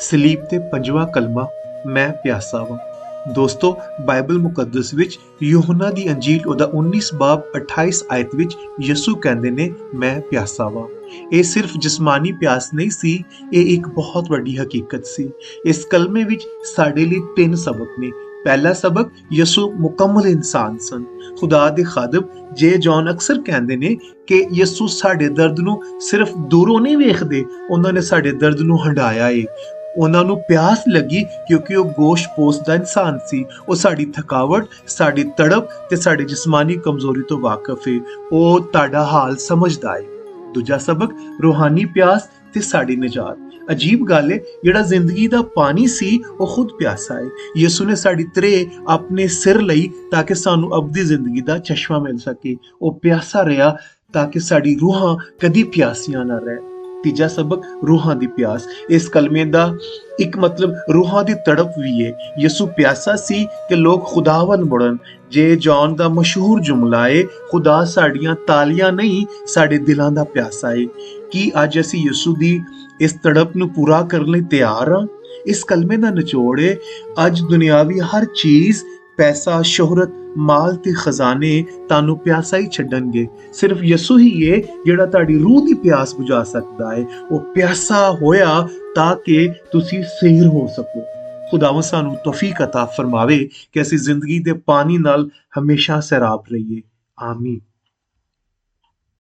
ਸਲੀਬ ਤੇ ਪੰਜਵਾਂ ਕਲਮਾ, ਮੈਂ ਪਿਆਸਾ ਵਾਂ। ਦੋਸਤੋ, ਬਾਈਬਲ ਮੁਕੱਦਸ ਵਿੱਚ ਯੋਹਨਾ ਦੀ ਅੰਜੀਲ ਉਹਦਾ 19 ਬਾਬ 28 ਆਇਤ ਵਿੱਚ ਯਿਸੂ ਕਹਿੰਦੇ ਨੇ, ਮੈਂ ਪਿਆਸਾ ਵਾਂ। ਇਹ ਸਿਰਫ ਜਿਸਮਾਨੀ ਪਿਆਸ ਨਹੀਂ ਸੀ, ਇਹ ਇੱਕ ਬਹੁਤ ਵੱਡੀ ਹਕੀਕਤ ਸੀ। ਇਸ ਕਲਮੇ ਵਿੱਚ ਸਾਡੇ ਲਈ 3 ਸਬਕ ਨੇ। ਪਹਿਲਾ ਸਬਕ, ਯਿਸੂ ਮੁਕੰਮਲ ਇਨਸਾਨ ਸਨ। ਖੁਦਾ ਦੇ ਖਾਦਮ ਜੇ ਜੌਨ ਅਕਸਰ ਕਹਿੰਦੇ ਨੇ ਕਿ ਯਿਸੂ ਸਾਡੇ ਦਰਦ ਨੂੰ ਸਿਰਫ ਦੂਰੋਂ ਨਹੀਂ ਵੇਖਦੇ, ਉਹਨਾਂ ਨੇ ਸਾਡੇ ਦਰਦ ਨੂੰ ਹੰਢਾਇਆ ਏ। ਉਹਨਾਂ ਨੂੰ ਪਿਆਸ ਲੱਗੀ ਕਿਉਂਕਿ ਉਹ ਗੋਸ਼-ਪੋਸ਼ ਦਾ ਇਨਸਾਨ ਸੀ। ਉਹ ਸਾਡੀ ਥਕਾਵਟ, ਸਾਡੀ ਤੜਪ ਤੇ ਸਾਡੀ ਜਿਸਮਾਨੀ ਕਮਜ਼ੋਰੀ ਤੋਂ ਵਾਕਿਫ ਏ। ਉਹ ਤੁਹਾਡਾ ਹਾਲ ਸਮਝਦਾ ਏ। ਦੂਜਾ ਸਬਕ, ਰੂਹਾਨੀ ਪਿਆਸ ਤੇ ਸਾਡੀ ਨਿਜਾਤ। ਅਜੀਬ ਗੱਲ ਏ, ਜਿਹੜਾ ਜ਼ਿੰਦਗੀ ਦਾ ਪਾਣੀ ਸੀ ਉਹ ਖੁਦ ਪਿਆਸਾ ਏ। ਯਿਸੂ ਨੇ ਸਾਡੀ ਤਰੇ ਆਪਣੇ ਸਿਰ ਲਈ ਤਾਂ ਕਿ ਸਾਨੂੰ ਅਬਦੀ ਜ਼ਿੰਦਗੀ ਦਾ ਚਸ਼ਮਾ ਮਿਲ ਸਕੇ। ਉਹ ਪਿਆਸਾ ਰਿਹਾ ਤਾਂ ਕਿ ਸਾਡੀ ਰੂਹਾਂ ਕਦੀ ਪਿਆਸੀਆਂ ਨਾ ਰਹਿ। ਤੀਜਾ ਸਬਕ, ਰੂਹਾਂ ਦੀ ਪਿਆਸ। ਇਸ ਕਲਮੇ ਦਾ ਇੱਕ ਮਤਲਬ ਰੂਹਾਂ ਦੀ ਤੜਪ ਵੀ ਏ। ਯਿਸੂ ਪਿਆਸਾ ਸੀ ਕਿ ਲੋਕ ਖੁਦਾ ਵੱਲ ਮੁੜਨ। ਜੇ ਜੌਨ ਦਾ ਮਸ਼ਹੂਰ ਜੁਮਲਾ ਏ, ਖੁਦਾ ਸਾਡੀਆਂ ਤਾਲੀਆਂ ਨਹੀਂ, ਸਾਡੇ ਦਿਲਾਂ ਦਾ ਪਿਆਸਾ ਏ। ਕੀ ਅੱਜ ਅਸੀਂ ਯਿਸੂ ਦੀ ਇਸ ਤੜਪ ਨੂੰ ਪੂਰਾ ਕਰਨ ਲਈ ਤਿਆਰ ਹਾਂ? ਇਸ ਕਲਮੇ ਦਾ ਨਿਚੋੜ ਏ, ਅੱਜ ਦੁਨਿਆਵੀ ਹਰ ਚੀਜ਼, ਪੈਸਾ, ਸ਼ੋਹਰਤ, ਮਾਲ ਤੇ ਖਜ਼ਾਨੇ ਤੁਹਾਨੂੰ ਪਿਆਸਾ ਹੀ ਛੱਡਣਗੇ। ਸਿਰਫ ਯਿਸੂ ਹੀ ਏ ਜਿਹੜਾ ਤੁਹਾਡੀ ਰੂਹ ਦੀ ਪਿਆਸ ਬੁਝਾ ਸਕਦਾ ਹੈ। ਉਹ ਪਿਆਸਾ ਹੋਇਆ ਤਾਂ ਕਿ ਤੁਸੀਂ ਸਹੀਰ ਹੋ ਸਕੋ। ਖੁਦਾਵੰਦ ਸਾਨੂੰ ਤੌਫੀਕ ਅਤਾ ਫਰਮਾਵੇ ਕਿ ਅਸੀਂ ਜ਼ਿੰਦਗੀ ਦੇ ਪਾਣੀ ਨਾਲ ਹਮੇਸ਼ਾ ਸੈਰਾਬ ਰਹੀਏ। ਆਮੀਨ।